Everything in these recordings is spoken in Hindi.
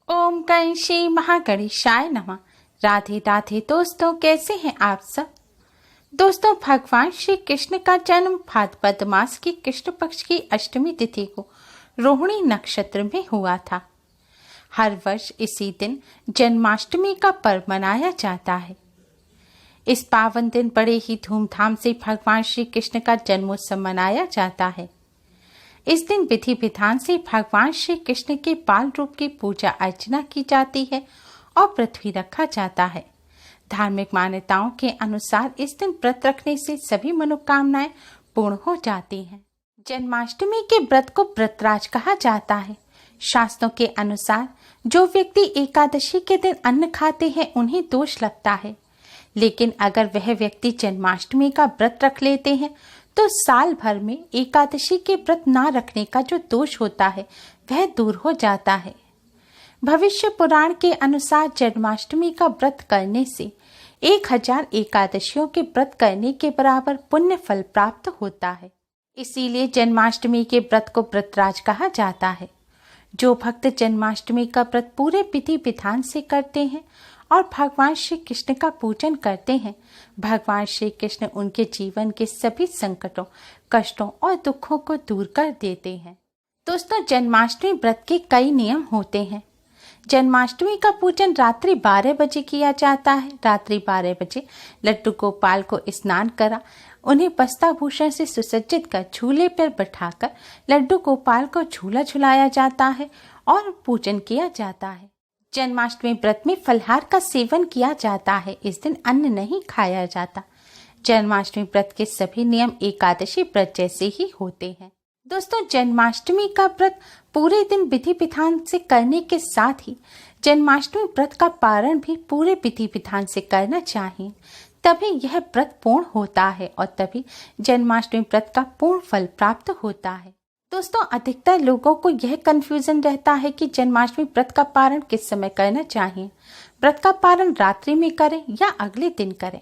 ओम गणेशी महागणेशाय नमः। राधे राधे दोस्तों, कैसे हैं आप सब। दोस्तों, भगवान श्री कृष्ण का जन्म भाद्रपद मास की कृष्ण पक्ष की अष्टमी तिथि को रोहिणी नक्षत्र में हुआ था। हर वर्ष इसी दिन जन्माष्टमी का पर्व मनाया जाता है। इस पावन दिन बड़े ही धूमधाम से भगवान श्री कृष्ण का जन्मोत्सव मनाया जाता है। इस दिन विधि विधान से भगवान श्री कृष्ण के बाल रूप की पूजा अर्चना की जाती है और पृथ्वी रखा जाता है। धार्मिक मान्यताओं के अनुसार इस दिन व्रत रखने से सभी मनोकामनाएं पूर्ण हो जाती हैं। जन्माष्टमी के व्रत को व्रतराज कहा जाता है। शास्त्रों के अनुसार जो व्यक्ति एकादशी के दिन अन्न खाते हैं उन्हें दोष लगता है, लेकिन अगर वह व्यक्ति जन्माष्टमी का व्रत रख लेते हैं तो साल भर में एकादशी के व्रत ना रखने का जो दोष होता है वह दूर हो जाता है। भविष्य पुराण के अनुसार जन्माष्टमी का व्रत करने से 1000 एकादशियों के व्रत करने के बराबर पुण्य फल प्राप्त होता है। इसीलिए जन्माष्टमी के व्रत को व्रतराज कहा जाता है। जो भक्त जन्माष्टमी का व्रत पूरे विधि विधान से करते हैं और भगवान श्री कृष्ण का पूजन करते हैं, भगवान श्री कृष्ण उनके जीवन के सभी संकटों, कष्टों और दुखों को दूर कर देते हैं। दोस्तों, जन्माष्टमी व्रत के कई नियम होते हैं। जन्माष्टमी का पूजन रात्रि 12 बजे किया जाता है। रात्रि 12 बजे लड्डू गोपाल को स्नान करा, उन्हें वस्त्राभूषण से सुसज्जित कर झूले पर बैठाकर लड्डू गोपाल को झूला झुलाया जाता है और पूजन किया जाता है। जन्माष्टमी व्रत में फलहार का सेवन किया जाता है। इस दिन अन्न नहीं खाया जाता। जन्माष्टमी व्रत के सभी नियम एकादशी व्रत जैसे ही होते हैं। दोस्तों, जन्माष्टमी का व्रत पूरे दिन विधि विधान से करने के साथ ही जन्माष्टमी व्रत का पारण भी पूरे विधि विधान से करना चाहिए, तभी यह व्रत पूर्ण होता है और तभी जन्माष्टमी व्रत का पूर्ण फल प्राप्त होता है। दोस्तों, अधिकतर लोगों को यह कंफ्यूजन रहता है कि जन्माष्टमी व्रत का पारण किस समय करना चाहिए। व्रत का पारण रात्रि में करें या अगले दिन करें।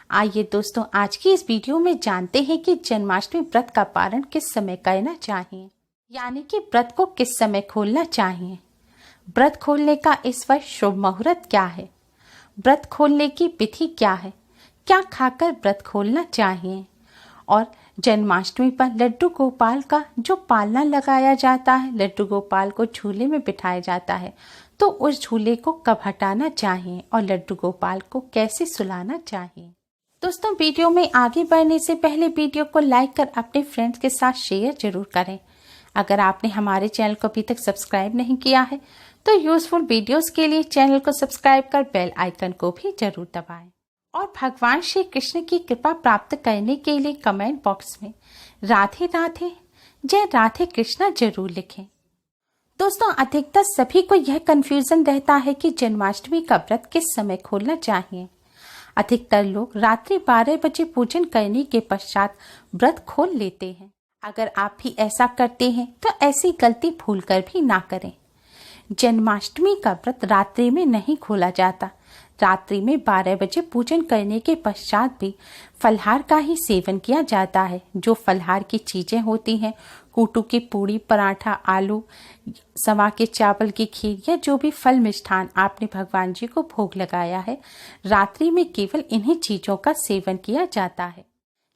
आइए दोस्तों, आज की इस वीडियो में जानते हैं कि जन्माष्टमी व्रत का पारण किस समय करना चाहिए, यानी कि व्रत को किस समय खोलना चाहिए। व्रत खोलने का इस वर्ष शुभ मुहूर्त क्या है, व्रत खोलने की विधि क्या है, क्या खाकर व्रत खोलना चाहिए, और जन्माष्टमी पर लड्डू गोपाल का जो पालना लगाया जाता है, लड्डू गोपाल को झूले में बिठाया जाता है, तो उस झूले को कब हटाना चाहिए और लड्डू गोपाल को कैसे सुलाना चाहिए। दोस्तों, वीडियो में आगे बढ़ने से पहले वीडियो को लाइक कर अपने फ्रेंड्स के साथ शेयर जरूर करें। अगर आपने हमारे चैनल को अभी तक सब्सक्राइब नहीं किया है तो यूजफुल वीडियोस के लिए चैनल को सब्सक्राइब कर बेल आइकन को भी जरूर दबाएं। और भगवान श्री कृष्ण की कृपा प्राप्त करने के लिए कमेंट बॉक्स में राधे राधे जय राधे कृष्णा जरूर लिखें। दोस्तों, अधिकतर सभी को यह कंफ्यूजन रहता है कि जन्माष्टमी का व्रत किस समय खोलना चाहिए। अधिकतर लोग रात्रि 12 बजे पूजन करने के पश्चात व्रत खोल लेते हैं। अगर आप भी ऐसा करते हैं तो ऐसी गलती भूलकर भी ना करें। जन्माष्टमी का व्रत रात्रि में नहीं खोला जाता। रात्रि में 12 बजे पूजन करने के पश्चात भी फलहार का ही सेवन किया जाता है। जो फलहार की चीजें होती हैं, कूटू की पूड़ी, पराठा, आलू, सवा के चावल की खीर या जो भी फल मिष्ठान आपने भगवान जी को भोग लगाया है, रात्रि में केवल इन्हीं चीजों का सेवन किया जाता है।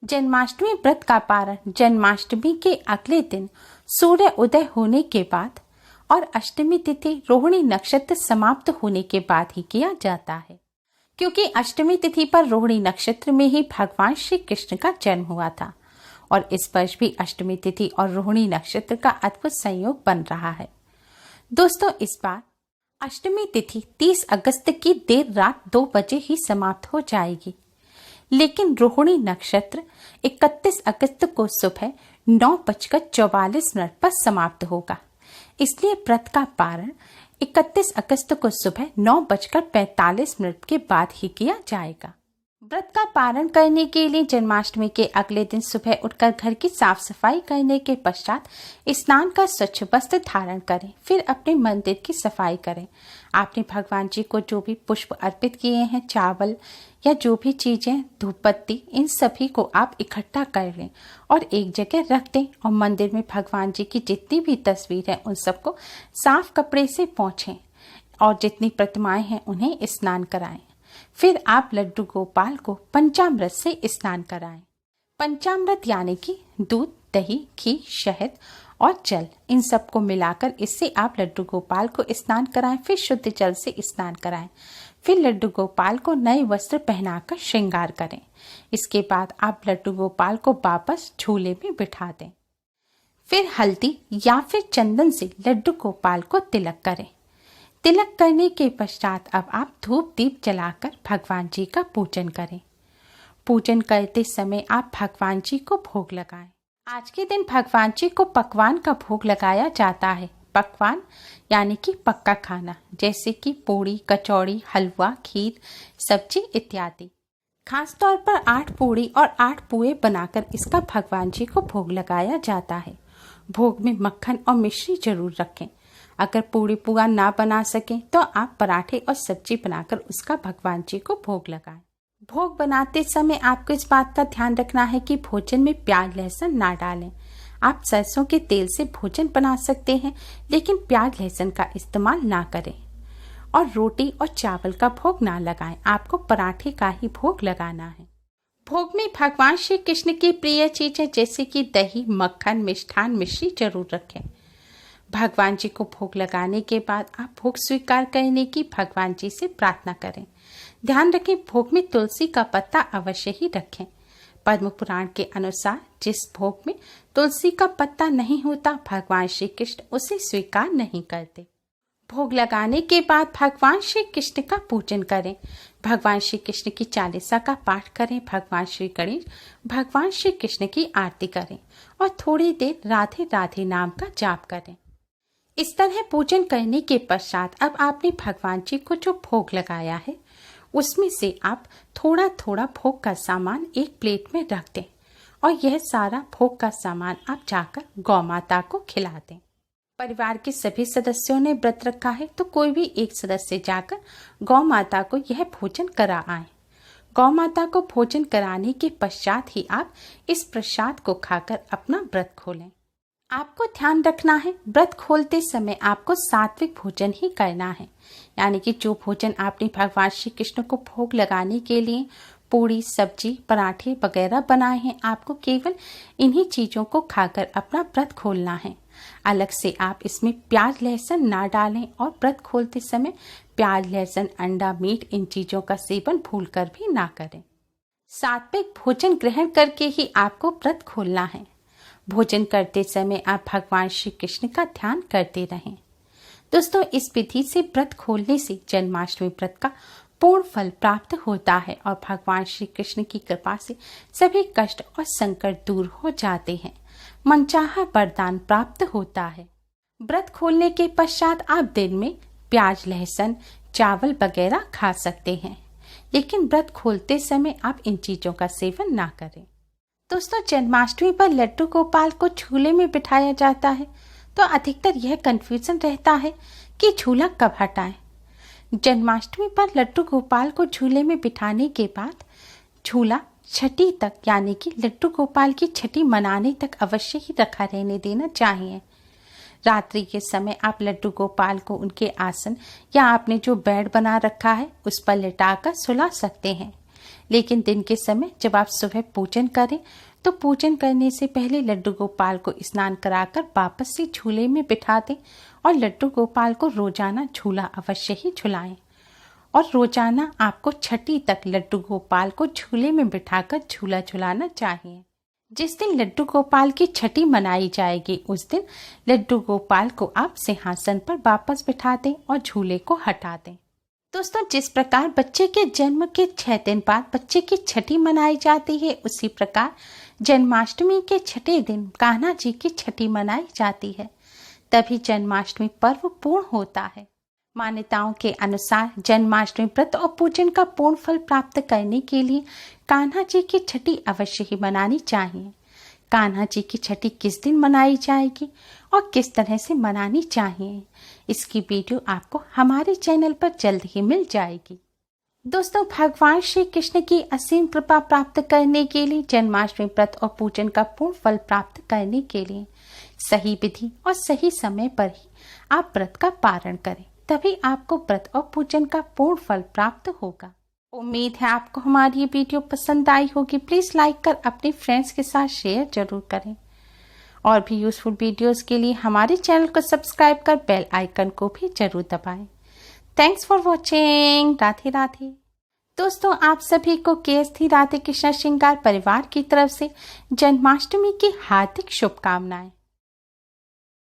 जन्माष्टमी व्रत का पारण जन्माष्टमी के अगले दिन सूर्य उदय होने के बाद और अष्टमी तिथि रोहिणी नक्षत्र समाप्त होने के बाद ही किया जाता है, क्योंकि अष्टमी तिथि पर रोहिणी नक्षत्र में ही भगवान श्री कृष्ण का जन्म हुआ था और इस वर्ष भी अष्टमी तिथि और रोहिणी नक्षत्र का अद्भुत संयोग बन रहा है। दोस्तों, इस बार अष्टमी तिथि 30 अगस्त की देर रात 2 बजे ही समाप्त हो जाएगी, लेकिन रोहिणी नक्षत्र 31 अगस्त को सुबह 9:44 पर समाप्त होगा। इसलिए व्रत का पारण 31 अगस्त को सुबह 9:45 के बाद ही किया जाएगा। व्रत का पारण करने के लिए जन्माष्टमी के अगले दिन सुबह उठकर घर की साफ सफाई करने के पश्चात स्नान कर स्वच्छ वस्त्र धारण करें, फिर अपने मंदिर की सफाई करें। आपने भगवान जी को जो भी पुष्प अर्पित किए हैं, चावल या जो भी चीजें, धूप बत्ती, इन सभी को आप इकट्ठा कर लें और एक जगह रख दें और मंदिर में भगवान जी की जितनी भी तस्वीर है उन सबको साफ कपड़े से पोंछें। और जितनी प्रतिमाएं हैं उन्हें स्नान कराएं। फिर आप लड्डू गोपाल को पंचामृत से स्नान कराएं। पंचामृत यानी कि दूध, दही, घी, शहद और जल, इन सबको मिलाकर इससे आप लड्डू गोपाल को स्नान कराएं। फिर शुद्ध जल से स्नान कराएं। फिर लड्डू गोपाल को नए वस्त्र पहनाकर श्रृंगार करें। इसके बाद आप लड्डू गोपाल को वापस झूले में बिठा दें। फिर हल्दी या फिर चंदन से लड्डू गोपाल को तिलक करें। तिलक करने के पश्चात अब आप धूप दीप जलाकर भगवान जी का पूजन करें। पूजन करते समय आप भगवान जी को भोग लगाएं। आज के दिन भगवान जी को पकवान का भोग लगाया जाता है। पकवान यानी कि पक्का खाना, जैसे कि पूड़ी, कचौड़ी, हलवा, खीर, सब्जी इत्यादि। खास तौर पर 8 पूड़ी और 8 पुए बनाकर इसका भगवान जी को भोग लगाया जाता है। भोग में मक्खन और मिश्री जरूर रखें। अगर पूड़ी पुआ ना बना सकें तो आप पराठे और सब्जी बनाकर उसका भगवान जी को भोग लगाएं। भोग बनाते समय आपको इस बात का ध्यान रखना है कि भोजन में प्याज लहसुन ना डालें। आप सरसों के तेल से भोजन बना सकते हैं, लेकिन प्याज लहसुन का इस्तेमाल ना करें। और रोटी और चावल का भोग ना लगाएं। आपको पराठे का ही भोग लगाना है। भोग में भगवान श्री कृष्ण की प्रिय चीजें जैसे कि दही, मक्खन, मिष्ठान, मिश्री जरूर रखें। भगवान जी को भोग लगाने के बाद आप भोग स्वीकार करने की भगवान जी से प्रार्थना करें। ध्यान रखें, भोग में तुलसी का पत्ता अवश्य ही रखें। पद्म पुराण के अनुसार जिस भोग में तुलसी का पत्ता नहीं होता, भगवान श्री कृष्ण उसे स्वीकार नहीं करते। भोग लगाने के बाद भगवान श्री कृष्ण का पूजन करें। भगवान श्री कृष्ण की चालीसा का पाठ करें। भगवान श्री गणेश, भगवान श्री कृष्ण की आरती करें और थोड़ी देर राधे राधे नाम का जाप करें। इस तरह पूजन करने के पश्चात अब आपने भगवान जी को जो भोग लगाया है उसमें से आप थोड़ा थोड़ा भोग का सामान एक प्लेट में रख दें और यह सारा भोग का सामान आप जाकर गौ माता को खिला दें। परिवार के सभी सदस्यों ने व्रत रखा है तो कोई भी एक सदस्य जाकर गौ माता को यह भोजन करा आए। गौ माता को भोजन कराने के पश्चात ही आप इस प्रसाद को खाकर अपना व्रत खोलें। आपको ध्यान रखना है, व्रत खोलते समय आपको सात्विक भोजन ही करना है। यानी कि जो भोजन आपने भगवान श्री कृष्ण को भोग लगाने के लिए पूड़ी, सब्जी, पराठे वगैरह बनाए हैं, आपको केवल इन्हीं चीजों को खाकर अपना व्रत खोलना है। अलग से आप इसमें प्याज लहसुन ना डालें और व्रत खोलते समय प्याज लहसुन, अंडा, मीट इन चीजों का सेवन भूलकर भी ना करें। सात्विक भोजन ग्रहण करके ही आपको व्रत खोलना है। भोजन करते समय आप भगवान श्री कृष्ण का ध्यान करते रहें। दोस्तों, इस विधि से व्रत खोलने से जन्माष्टमी व्रत का पूर्ण फल प्राप्त होता है और भगवान श्री कृष्ण की कृपा से सभी कष्ट और संकट दूर हो जाते हैं। मनचाहा वरदान प्राप्त होता है। व्रत खोलने के पश्चात आप दिन में प्याज, लहसुन, चावल वगैरह खा सकते हैं, लेकिन व्रत खोलते समय आप इन चीजों का सेवन ना करें। दोस्तों, जन्माष्टमी पर लड्डू गोपाल को झूले में बिठाया जाता है तो अधिकतर यह कंफ्यूजन रहता है कि झूला कब हटाएं। जन्माष्टमी पर लड्डू गोपाल को झूले में बिठाने के बाद झूला छठी तक, यानी कि लड्डू गोपाल की छठी मनाने तक अवश्य ही रखा रहने देना चाहिए। रात्रि के समय आप लड्डू गोपाल को उनके आसन या आपने जो बेड बना रखा है उस पर लिटाकर सुला सकते हैं। लेकिन दिन के समय जब आप सुबह पूजन करें तो पूजन करने से पहले लड्डू गोपाल को स्नान कराकर वापस से झूले में बिठा दें और लड्डू गोपाल को रोजाना झूला अवश्य ही झुलाएं। और रोजाना आपको छठी तक लड्डू गोपाल को झूले में बिठाकर झूला झुलाना चाहिए। जिस दिन लड्डू गोपाल की छठी मनाई जाएगी उस दिन लड्डू गोपाल को आप सिंहासन पर वापस बिठा दें और झूले को हटा दें। दोस्तों, जिस प्रकार बच्चे के जन्म के 6 दिन बाद बच्चे की छठी मनाई जाती है, उसी प्रकार जन्माष्टमी के छठे दिन कान्हा जी की छठी मनाई जाती है। तभी जन्माष्टमी पर्व पूर्ण होता है। मान्यताओं के अनुसार जन्माष्टमी व्रत और पूजन का पूर्ण फल प्राप्त करने के लिए कान्हा जी की छठी अवश्य ही मनानी चाहिए। कान्हा जी की छठी किस दिन मनाई जाएगी और किस तरह से मनानी चाहिए, इसकी वीडियो आपको हमारे चैनल पर जल्द ही मिल जाएगी। दोस्तों, भगवान श्री कृष्ण की असीम कृपा प्राप्त करने के लिए जन्माष्टमी व्रत और पूजन का पूर्ण फल प्राप्त करने के लिए सही विधि और सही समय पर ही आप व्रत का पारण करें। तभी आपको व्रत और पूजन का पूर्ण फल प्राप्त होगा। उम्मीद है आपको हमारी ये वीडियो पसंद आई होगी। प्लीज लाइक कर अपने फ्रेंड्स के साथ शेयर जरूर करें और भी यूजफुल वीडियोस के लिए हमारे चैनल को सब्सक्राइब कर बेल आइकन को भी जरूर दबाएं। Thanks for watching. Radhe Radhe. दोस्तों, आप सभी को KST राधे कृष्ण श्रृंगार परिवार की तरफ से जन्माष्टमी की हार्दिक शुभकामनाएं।